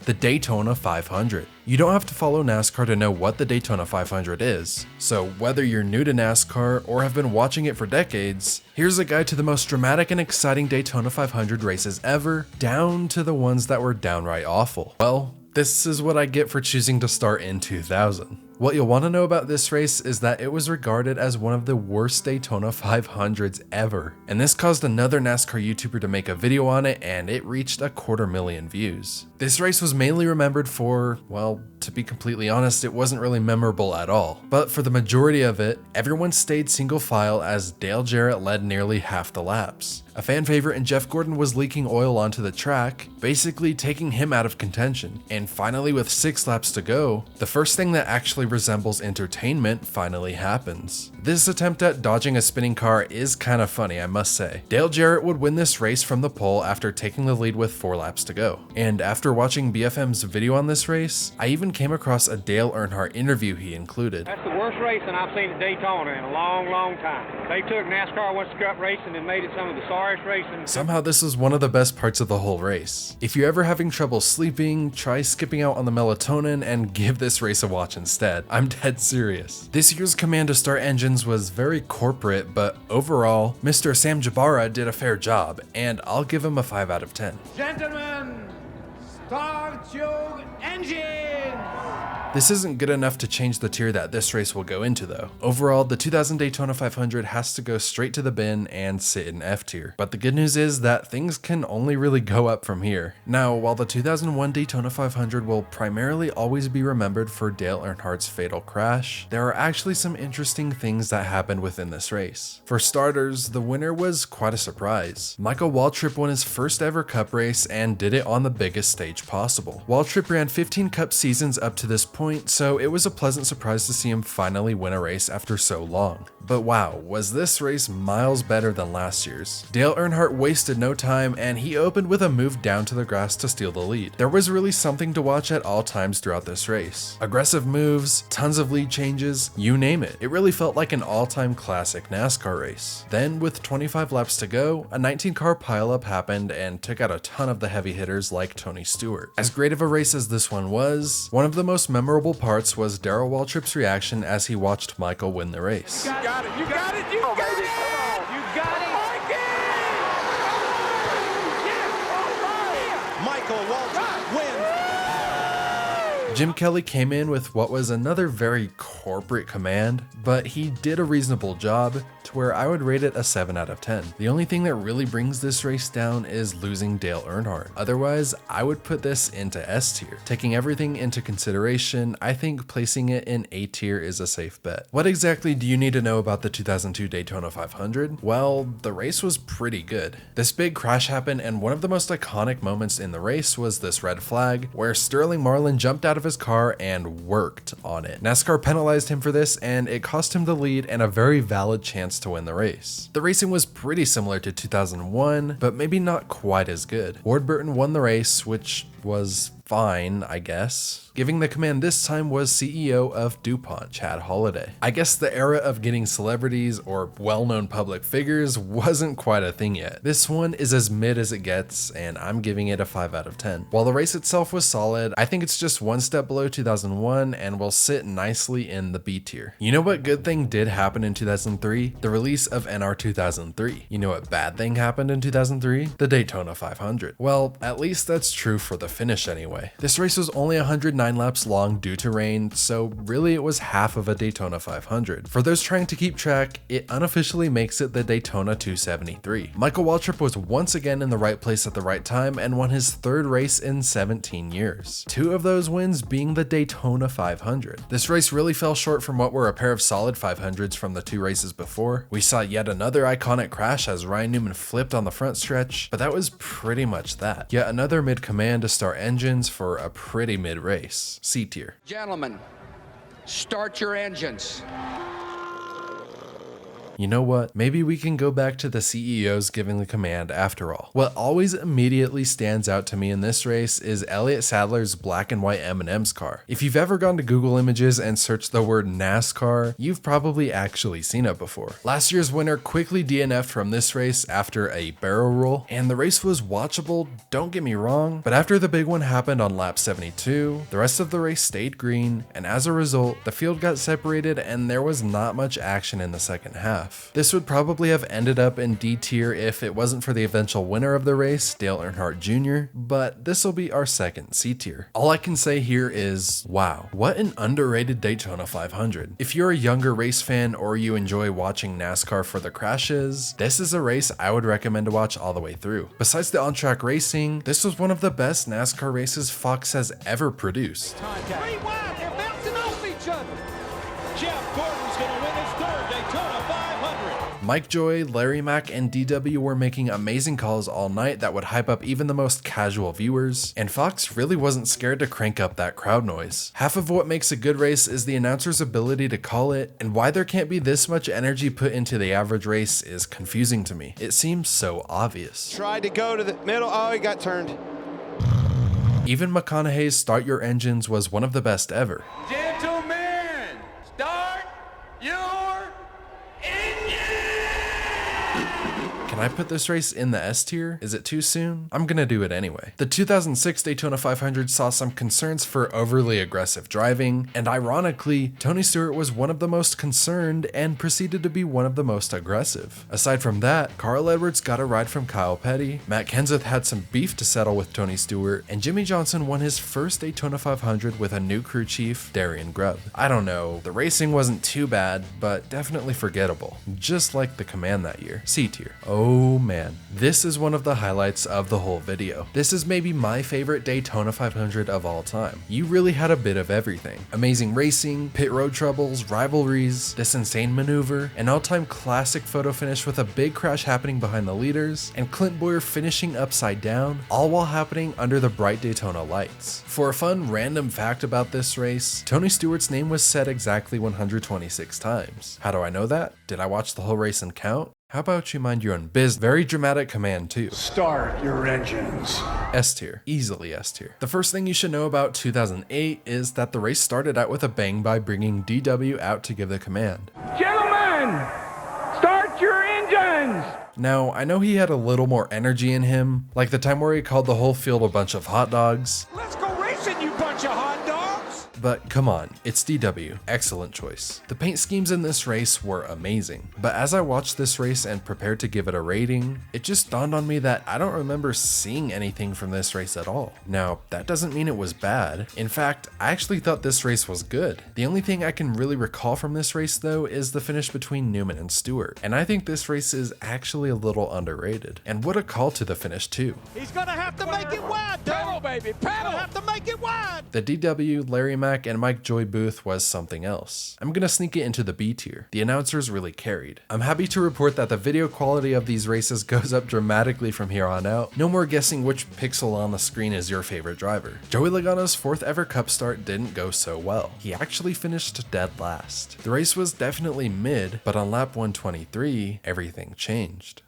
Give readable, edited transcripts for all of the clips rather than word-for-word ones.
the Daytona 500. You don't have to follow NASCAR to know what the Daytona 500 is, so whether you're new to NASCAR or have been watching it for decades, here's a guide to the most dramatic and exciting Daytona 500 races ever, down to the ones that were downright awful. Well, this is what I get for choosing to start in 2000. What you'll want to know about this race is that it was regarded as one of the worst Daytona 500s ever, and this caused another NASCAR YouTuber to make a video on it, and it reached 250,000 views. This race was mainly remembered for, well, to be completely honest, it wasn't really memorable at all. But for the majority of it, everyone stayed single file as Dale Jarrett led nearly half the laps. A fan favorite in Jeff Gordon was leaking oil onto the track, basically taking him out of contention. And finally, with 6 laps to go, the first thing that actually resembles entertainment finally happens. This attempt at dodging a spinning car is kind of funny, I must say. Dale Jarrett would win this race from the pole after taking the lead with 4 laps to go. And after watching BFM's video on this race, I even came across a Dale Earnhardt interview he included. That's the worst racing I've seen at Daytona in a long, long time. They took NASCAR West Cup racing and made it some of the sorriest racing. Somehow this was one of the best parts of the whole race. If you're ever having trouble sleeping, try skipping out on the melatonin and give this race a watch instead. I'm dead serious. This year's command to start engines was very corporate, but overall, Mr. Sam Jabara did a fair job, and I'll give him a 5 out of 10. Gentlemen, start your engines! This isn't good enough to change the tier that this race will go into though. Overall, the 2000 Daytona 500 has to go straight to the bin and sit in F tier. But the good news is that things can only really go up from here. Now, while the 2001 Daytona 500 will primarily always be remembered for Dale Earnhardt's fatal crash, there are actually some interesting things that happened within this race. For starters, the winner was quite a surprise. Michael Waltrip won his first ever Cup race and did it on the biggest stage possible. Waltrip ran 15 Cup seasons up to this point, so it was a pleasant surprise to see him finally win a race after so long. But wow, was this race miles better than last year's. Dale Earnhardt wasted no time, and he opened with a move down to the grass to steal the lead. There was really something to watch at all times throughout this race. Aggressive moves, tons of lead changes, you name it. It really felt like an all-time classic NASCAR race. Then, with 25 laps to go, a 19-car pileup happened and took out a ton of the heavy hitters like Tony Stewart. As great of a race as this one was, one of the most memorable parts was Darrell Waltrip's reaction as he watched Michael win the race. You got it, you got it, you got it! You got it! Michael Waltrip wins. Jim Kelly came in with what was another very corporate command, but he did a reasonable job to where I would rate it a 7 out of 10. The only thing that really brings this race down is losing Dale Earnhardt. Otherwise, I would put this into S tier. Taking everything into consideration, I think placing it in A tier is a safe bet. What exactly do you need to know about the 2002 Daytona 500? Well, the race was pretty good. This big crash happened, and one of the most iconic moments in the race was this red flag, where Sterling Marlin jumped out of his car and worked on it. NASCAR penalized him for this, and it cost him the lead and a very valid chance to win the race. The racing was pretty similar to 2001, but maybe not quite as good. Ward Burton won the race, which was fine, I guess. Giving the command this time was CEO of DuPont, Chad Holliday. I guess the era of getting celebrities or well-known public figures wasn't quite a thing yet. This one is as mid as it gets, and I'm giving it a 5 out of 10. While the race itself was solid, I think it's just one step below 2001 and will sit nicely in the B tier. You know what good thing did happen in 2003? The release of NR 2003. You know what bad thing happened in 2003? The Daytona 500. Well, at least that's true for the finish anyway. This race was only 109 laps long due to rain, so really it was half of a Daytona 500. For those trying to keep track, it unofficially makes it the Daytona 273. Michael Waltrip was once again in the right place at the right time and won his 3rd race in 17 years. 2 of those wins being the Daytona 500. This race really fell short from what were a pair of solid 500s from the 2 races before. We saw yet another iconic crash as Ryan Newman flipped on the front stretch, but that was pretty much that. Yet another mid-command to start engines for a pretty mid-race. C tier. Gentlemen, start your engines. you know what? Maybe we can go back to the CEOs giving the command after all. What always immediately stands out to me in this race is Elliott Sadler's black and white M&M's car. If you've ever gone to Google Images and searched the word NASCAR, you've probably actually seen it before. Last year's winner quickly DNF'd from this race after a barrel roll, and the race was watchable, don't get me wrong, but after the big one happened on lap 72, the rest of the race stayed green, and as a result, the field got separated and there was not much action in the second half. This would probably have ended up in D tier if it wasn't for the eventual winner of the race, Dale Earnhardt Jr., but this will be our second C tier. All I can say here is, wow, what an underrated Daytona 500. If you're a younger race fan or you enjoy watching NASCAR for the crashes, this is a race I would recommend to watch all the way through. Besides the on-track racing, this was one of the best NASCAR races Fox has ever produced. Three wide, they're bouncing off each other. Jeff Gordon's going to win his third Daytona 500. Mike Joy, Larry Mack, and DW were making amazing calls all night that would hype up even the most casual viewers, and Fox really wasn't scared to crank up that crowd noise. Half of what makes a good race is the announcer's ability to call it, and why there can't be this much energy put into the average race is confusing to me. It seems so obvious. Tried to go to the middle. Oh, he got turned. Even McConaughey's Start Your Engines was one of the best ever. Gentlemen, start your engine! Can I put this race in the S tier? Is it too soon? I'm gonna do it anyway. The 2006 Daytona 500 saw some concerns for overly aggressive driving, and ironically, Tony Stewart was one of the most concerned and proceeded to be one of the most aggressive. Aside from that, Carl Edwards got a ride from Kyle Petty, Matt Kenseth had some beef to settle with Tony Stewart, and Jimmy Johnson won his first Daytona 500 with a new crew chief, Darian Grubb. I don't know, the racing wasn't too bad, but definitely forgettable. Just like the Command that year. C tier. Oh man, this is one of the highlights of the whole video. This is maybe my favorite Daytona 500 of all time. You really had a bit of everything. Amazing racing, pit road troubles, rivalries, this insane maneuver, an all-time classic photo finish with a big crash happening behind the leaders, and Clint Bowyer finishing upside down, all while happening under the bright Daytona lights. For a fun random fact about this race, Tony Stewart's name was said exactly 126 times. How do I know that? Did I watch the whole race and count? How about you mind your own business? Very dramatic command too. Start your engines. S tier, easily S tier. The first thing you should know about 2008 is that the race started out with a bang by bringing DW out to give the command. Gentlemen, start your engines! Now, I know he had a little more energy in him, like the time where he called the whole field a bunch of hot dogs. Let's go racing, you bunch of hot dogs. But come on, it's DW, excellent choice. The paint schemes in this race were amazing, but as I watched this race and prepared to give it a rating, it just dawned on me that I don't remember seeing anything from this race at all. Now, that doesn't mean it was bad. In fact, I actually thought this race was good. The only thing I can really recall from this race though is the finish between Newman and Stewart, and I think this race is actually a little underrated. And what a call to the finish too. He's going to have to make it wide, Pedal, baby, pedal! Have to make it wide. The DW, Larry Mack, and Mike Joy booth was something else. I'm gonna sneak it into the B tier. The announcers really carried. I'm happy to report that the video quality of these races goes up dramatically from here on out. No more guessing which pixel on the screen is your favorite driver. Joey Logano's 4th ever Cup start didn't go so well. He actually finished dead last. The race was definitely mid, but on lap 123, everything changed.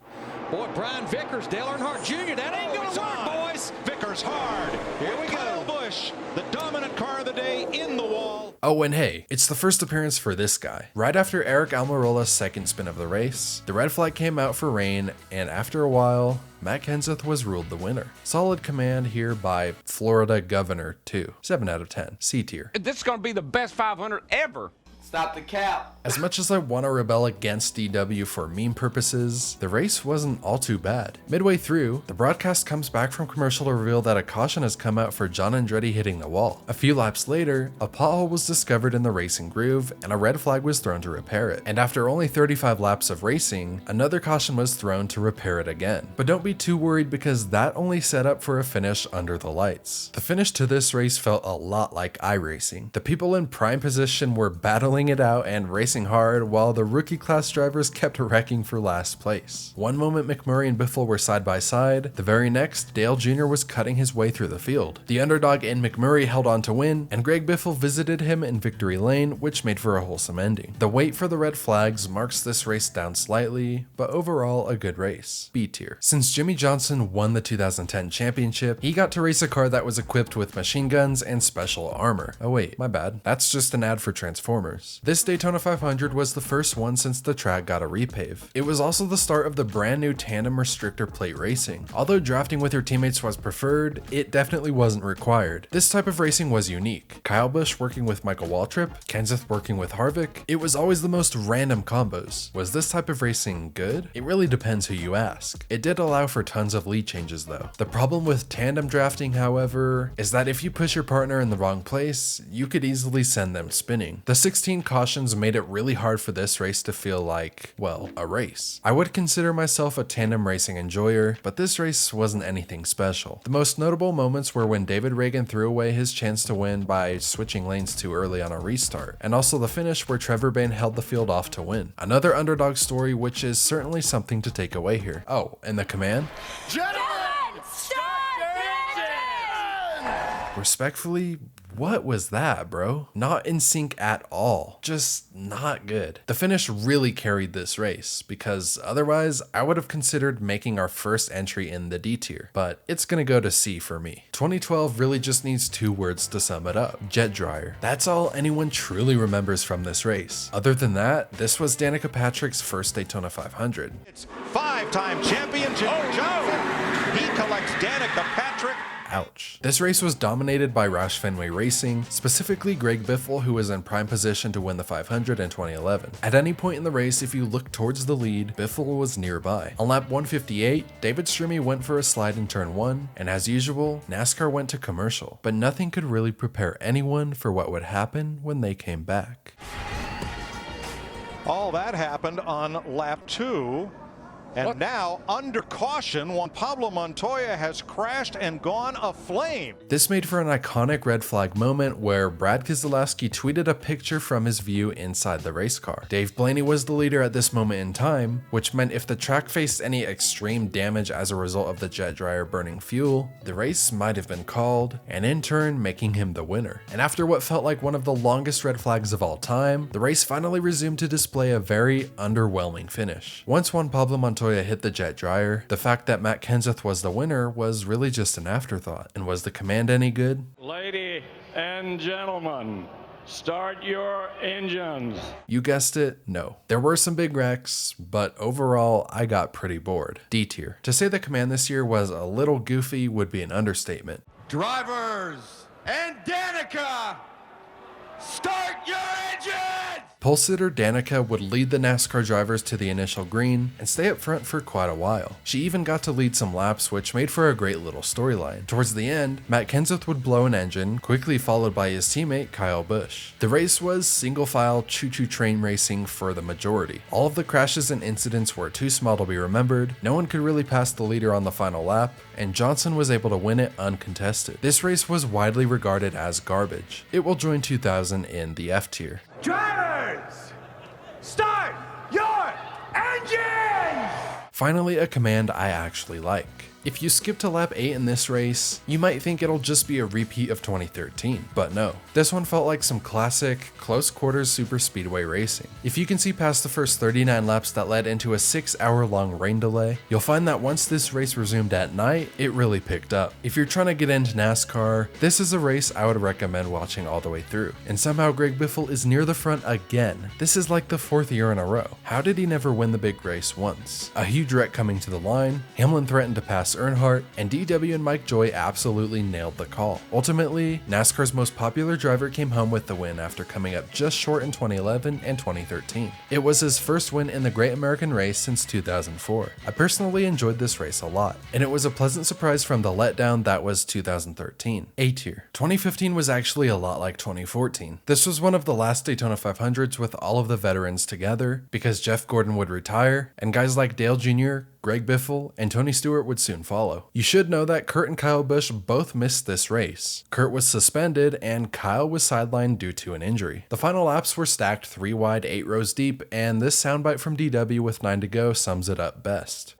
Boy, Brian Vickers, Dale Earnhardt Jr., that ain't going to work, boys. Vickers hard. Here we go. Busch, the dominant car of the day, in the wall. Oh, and hey, it's the first appearance for this guy. Right after Eric Almirola's second spin of the race, the red flag came out for rain, and after a while, Matt Kenseth was ruled the winner. Solid command here by Florida Governor 2. 7 out of 10. C tier. This is going to be the best 500 ever. Stop the cap. As much as I want to rebel against DW for meme purposes, the race wasn't all too bad. Midway through, the broadcast comes back from commercial to reveal that a caution has come out for John Andretti hitting the wall. A few laps later, a pothole was discovered in the racing groove, and a red flag was thrown to repair it. And after only 35 laps of racing, another caution was thrown to repair it again. But don't be too worried because that only set up for a finish under the lights. The finish to this race felt a lot like iRacing. The people in prime position were battling battling it out and racing hard while the rookie class drivers kept wrecking for last place. One moment McMurray and Biffle were side by side, the very next Dale Jr. was cutting his way through the field. The underdog in McMurray held on to win, and Greg Biffle visited him in victory lane, which made for a wholesome ending. The wait for the red flags marks this race down slightly, but overall a good race. B tier. Since Jimmy Johnson won the 2010 championship, he got to race a car that was equipped with machine guns and special armor. Oh wait, my bad. That's just an ad for Transformers. This Daytona 500 was the first one since the track got a repave. It was also the start of the brand new tandem restrictor plate racing. Although drafting with your teammates was preferred, it definitely wasn't required. This type of racing was unique. Kyle Busch working with Michael Waltrip, Kenseth working with Harvick. It was always the most random combos. Was this type of racing good? It really depends who you ask. It did allow for tons of lead changes though. The problem with tandem drafting, however, is that if you push your partner in the wrong place, you could easily send them spinning. The 16 cautions made it really hard for this race to feel like, well, a race. I would consider myself a tandem racing enjoyer, but this race wasn't anything special. The most notable moments were when David Reagan threw away his chance to win by switching lanes too early on a restart, and also the finish where Trevor Bayne held the field off to win. Another underdog story, which is certainly something to take away here. Oh, and the command? Gentlemen, start your engine! Respectfully, what was that, bro? Not in sync at all. Just not good. The finish really carried this race, because otherwise I would have considered making our first entry in the D tier, but it's gonna go to C for me. 2012 really just needs 2 words to sum it up: jet dryer. That's all anyone truly remembers from this race. Other than that, this was Danica Patrick's first Daytona 500. It's 5-time champion Jimmy Johnson. He collects Danica Patrick. Ouch. This race was dominated by Roush Fenway Racing, specifically Greg Biffle, who was in prime position to win the 500 in 2011. At any point in the race, if you look towards the lead, Biffle was nearby. On lap 158, David Stremme went for a slide in turn 1, and as usual, NASCAR went to commercial, but nothing could really prepare anyone for what would happen when they came back. All that happened on lap 2. And now, under caution, Juan Pablo Montoya has crashed and gone aflame. This made for an iconic red flag moment where Brad Keselowski tweeted a picture from his view inside the race car. Dave Blaney was the leader at this moment in time, which meant if the track faced any extreme damage as a result of the jet dryer burning fuel, the race might have been called, and in turn making him the winner. And after what felt like one of the longest red flags of all time, the race finally resumed to display a very underwhelming finish. Once Juan Pablo Montoya hit the jet dryer, the fact that Matt Kenseth was the winner was really just an afterthought. And was the command any good? Ladies and gentlemen, start your engines. You guessed it, no. There were some big wrecks, but overall, I got pretty bored. D tier. To say the command this year was a little goofy would be an understatement. Drivers and Danica, start your engines! Pole sitter Danica would lead the NASCAR drivers to the initial green and stay up front for quite a while. She even got to lead some laps, which made for a great little storyline. Towards the end, Matt Kenseth would blow an engine, quickly followed by his teammate Kyle Busch. The race was single file choo-choo train racing for the majority. All of the crashes and incidents were too small to be remembered, no one could really pass the leader on the final lap, and Johnson was able to win it uncontested. This race was widely regarded as garbage. It will join 2000 in the F tier. Drivers, start your engines! Finally, a command I actually like. If you skip to lap 8 in this race, you might think it'll just be a repeat of 2013, but no. This one felt like some classic, close quarters super speedway racing. If you can see past the first 39 laps that led into a 6-hour-long rain delay, you'll find that once this race resumed at night, it really picked up. If you're trying to get into NASCAR, this is a race I would recommend watching all the way through. And somehow Greg Biffle is near the front again. This is like the 4th year in a row. How did he never win the big race once? A huge wreck coming to the line, Hamlin threatened to pass Earnhardt, and DW and Mike Joy absolutely nailed the call. Ultimately, NASCAR's most popular driver came home with the win after coming up just short in 2011 and 2013. It was his first win in the Great American Race since 2004. I personally enjoyed this race a lot, and it was a pleasant surprise from the letdown that was 2013. A tier. 2015 was actually a lot like 2014. This was one of the last Daytona 500s with all of the veterans together, because Jeff Gordon would retire, and guys like Dale Jr., Greg Biffle, and Tony Stewart would soon follow. You should know that Kurt and Kyle Busch both missed this race. Kurt was suspended and Kyle was sidelined due to an injury. The final laps were stacked 3 wide, 8 rows deep, and this soundbite from DW with 9 to go sums it up best.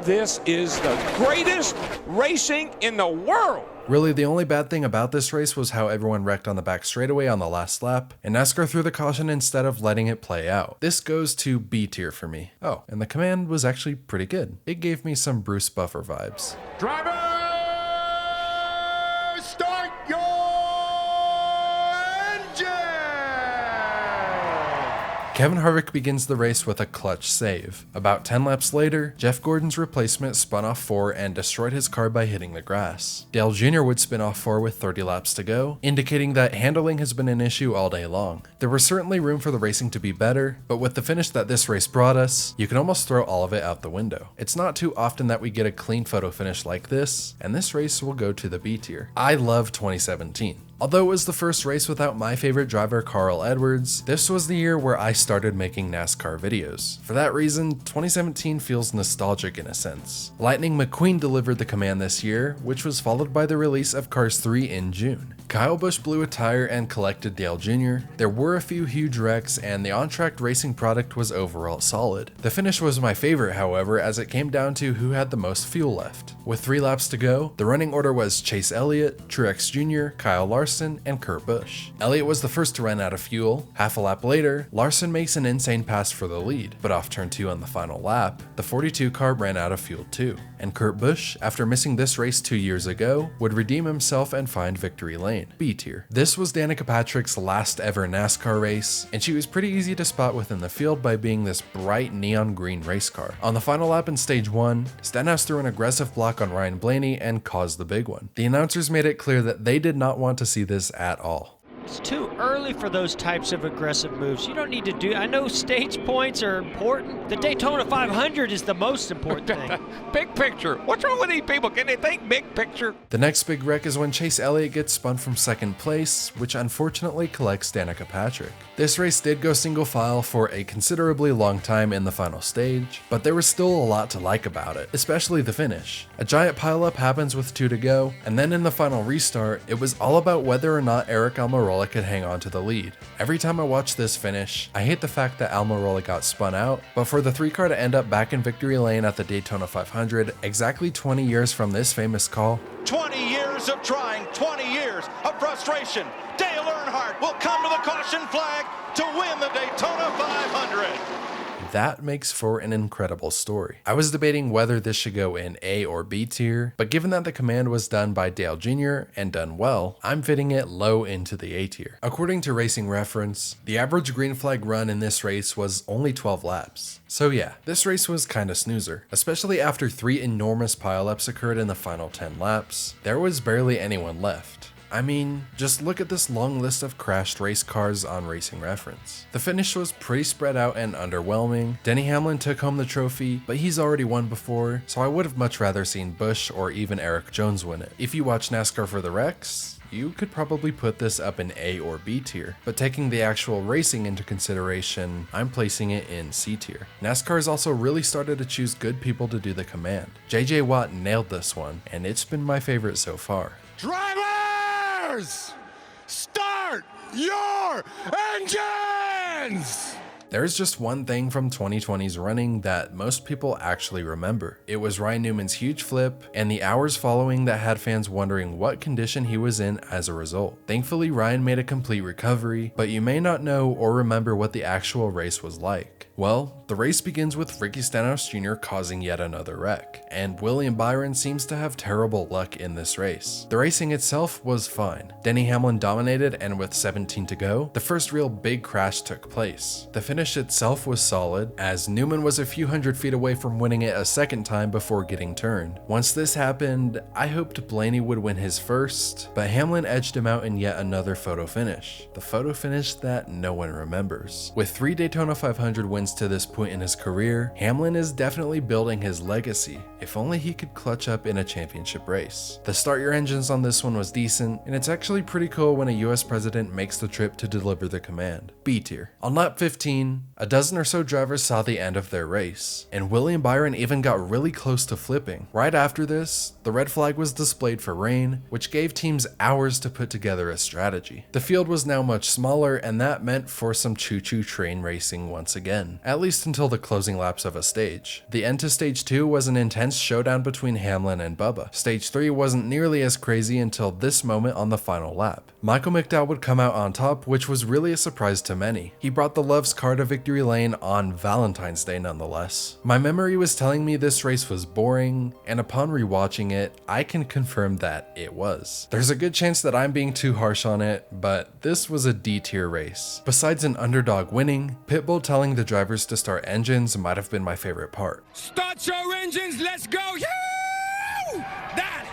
This is the greatest racing in the world. Really, the only bad thing about this race was how everyone wrecked on the back straightaway on the last lap, and NASCAR threw the caution instead of letting it play out. This goes to B tier for me. Oh, and the command was actually pretty good. It gave me some Bruce Buffer vibes. Driver, start your engine! Kevin Harvick begins the race with a clutch save. About 10 laps later, Jeff Gordon's replacement spun off 4 and destroyed his car by hitting the grass. Dale Jr. would spin off 4 with 30 laps to go, indicating that handling has been an issue all day long. There was certainly room for the racing to be better, but with the finish that this race brought us, you can almost throw all of it out the window. It's not too often that we get a clean photo finish like this, and this race will go to the B tier. I love 2017. Although it was the first race without my favorite driver Carl Edwards, this was the year where I started making NASCAR videos. For that reason, 2017 feels nostalgic in a sense. Lightning McQueen delivered the command this year, which was followed by the release of Cars 3 in June. Kyle Busch blew a tire and collected Dale Jr. There were a few huge wrecks, and the on-track racing product was overall solid. The finish was my favorite, however, as it came down to who had the most fuel left. With 3 laps to go, the running order was Chase Elliott, Truex Jr., Kyle Larson, and Kurt Busch. Elliott was the first to run out of fuel. Half a lap later, Larson makes an insane pass for the lead, but off turn 2 on the final lap, the 42 car ran out of fuel too. And Kurt Busch, after missing this race 2 years ago, would redeem himself and find victory lane. B tier. This was Danica Patrick's last ever NASCAR race, and she was pretty easy to spot within the field by being this bright neon green race car. On the final lap in stage 1, Stenhouse threw an aggressive block on Ryan Blaney and caused the big one. The announcers made it clear that they did not want to see this at all. It's too early for those types of aggressive moves. You don't need to do. I know stage points are important. The Daytona 500 is the most important thing. Big picture. What's wrong with these people? Can they think big picture? The next big wreck is when Chase Elliott gets spun from second place, which unfortunately collects Danica Patrick. This race did go single file for a considerably long time in the final stage, but there was still a lot to like about it, especially the finish. A giant pileup happens with 2 to go, and then in the final restart, it was all about whether or not Eric Almirola could hang on to the lead. Every time I watch this finish, I hate the fact that Almirola got spun out, but for the 3 car to end up back in victory lane at the Daytona 500, exactly 20 years from this famous call. 20 years of trying, 20 years of frustration. Dale Earnhardt will come to the caution flag to win the Daytona 500. That makes for an incredible story. I was debating whether this should go in A or B tier, but given that the command was done by Dale Jr. and done well, I'm fitting it low into the A tier. According to Racing Reference, the average green flag run in this race was only 12 laps. So yeah, this race was kinda snoozer, especially after 3 enormous pileups occurred in the final 10 laps. There was barely anyone left. I mean, just look at this long list of crashed race cars on Racing Reference. The finish was pretty spread out and underwhelming. Denny Hamlin took home the trophy, but he's already won before, so I would have much rather seen Busch or even Eric Jones win it. If you watch NASCAR for the wrecks, you could probably put this up in A or B tier, but taking the actual racing into consideration, I'm placing it in C tier. NASCAR has also really started to choose good people to do the command. JJ Watt nailed this one, and it's been my favorite so far. Drivers, start your engines! There's just one thing from 2020's running that most people actually remember. It was Ryan Newman's huge flip and the hours following that had fans wondering what condition he was in as a result. Thankfully, Ryan made a complete recovery, but you may not know or remember what the actual race was like. Well, the race begins with Ricky Stenhouse Jr. causing yet another wreck, and William Byron seems to have terrible luck in this race. The racing itself was fine. Denny Hamlin dominated, and with 17 to go, the first real big crash took place. The finish itself was solid, as Newman was a few hundred feet away from winning it a second time before getting turned. Once this happened, I hoped Blaney would win his first, but Hamlin edged him out in yet another photo finish. The photo finish that no one remembers. With 3 Daytona 500 wins to this point in his career, Hamlin is definitely building his legacy. If only he could clutch up in a championship race. The start your engines on this one was decent, and it's actually pretty cool when a US president makes the trip to deliver the command. B tier. On lap 15, 2015, a dozen or so drivers saw the end of their race, and William Byron even got really close to flipping. Right after this, the red flag was displayed for rain, which gave teams hours to put together a strategy. The field was now much smaller, and that meant for some choo-choo train racing once again, at least until the closing laps of a stage. The end to stage 2 was an intense showdown between Hamlin and Bubba. Stage 3 wasn't nearly as crazy until this moment on the final lap. Michael McDowell would come out on top, which was really a surprise to many. He brought the Love's car to victory lane on Valentine's Day nonetheless. My memory was telling me this race was boring, and upon rewatching it, I can confirm that it was. There's a good chance that I'm being too harsh on it, but this was a D-tier race. Besides an underdog winning, Pitbull telling the drivers to start engines might have been my favorite part. Start your engines, let's go! Yoo! That!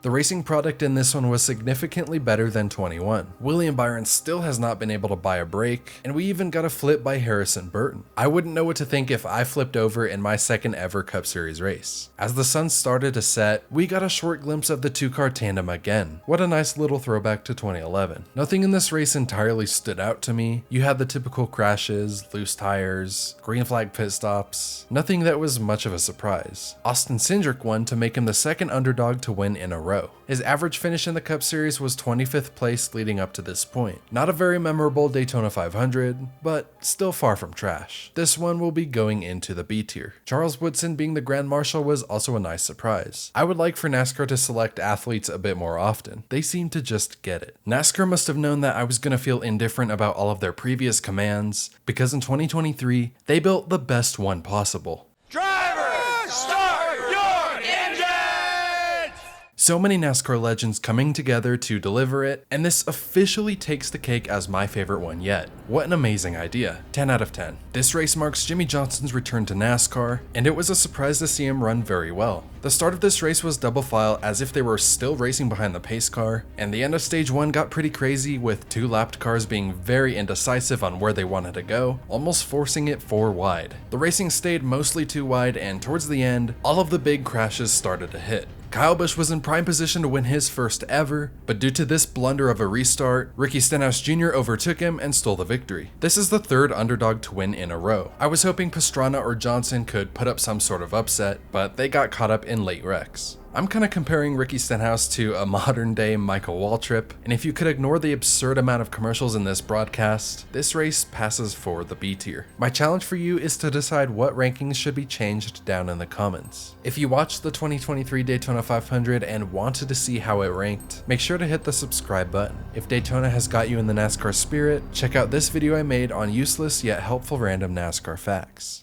The racing product in this one was significantly better than 21. William Byron still has not been able to buy a break, and we even got a flip by Harrison Burton. I wouldn't know what to think if I flipped over in my second ever Cup Series race. As the sun started to set, we got a short glimpse of the two-car tandem again. What a nice little throwback to 2011. Nothing in this race entirely stood out to me. You had the typical crashes, loose tires, green flag pit stops, nothing that was much of a surprise. Austin Cindric won to make him the second underdog to win in a row. His average finish in the Cup Series was 25th place leading up to this point. Not a very memorable Daytona 500, but still far from trash. This one will be going into the B tier. Charles Woodson being the Grand Marshal was also a nice surprise. I would like for NASCAR to select athletes a bit more often. They seem to just get it. NASCAR must have known that I was going to feel indifferent about all of their previous commands, because in 2023, they built the best one possible. Drivers, start your engines! So many NASCAR legends coming together to deliver it, and this officially takes the cake as my favorite one yet. What an amazing idea. 10 out of 10. This race marks Jimmy Johnson's return to NASCAR, and it was a surprise to see him run very well. The start of this race was double file as if they were still racing behind the pace car, and the end of stage 1 got pretty crazy with two lapped cars being very indecisive on where they wanted to go, almost forcing it 4 wide. The racing stayed mostly 2 wide, and towards the end, all of the big crashes started to hit. Kyle Busch was in prime position to win his first ever, but due to this blunder of a restart, Ricky Stenhouse Jr. overtook him and stole the victory. This is the third underdog to win in a row. I was hoping Pastrana or Johnson could put up some sort of upset, but they got caught up in late wrecks. I'm kind of comparing Ricky Stenhouse to a modern day Michael Waltrip, and if you could ignore the absurd amount of commercials in this broadcast, this race passes for the B tier. My challenge for you is to decide what rankings should be changed down in the comments. If you watched the 2023 Daytona 500 and wanted to see how it ranked, make sure to hit the subscribe button. If Daytona has got you in the NASCAR spirit, check out this video I made on useless yet helpful random NASCAR facts.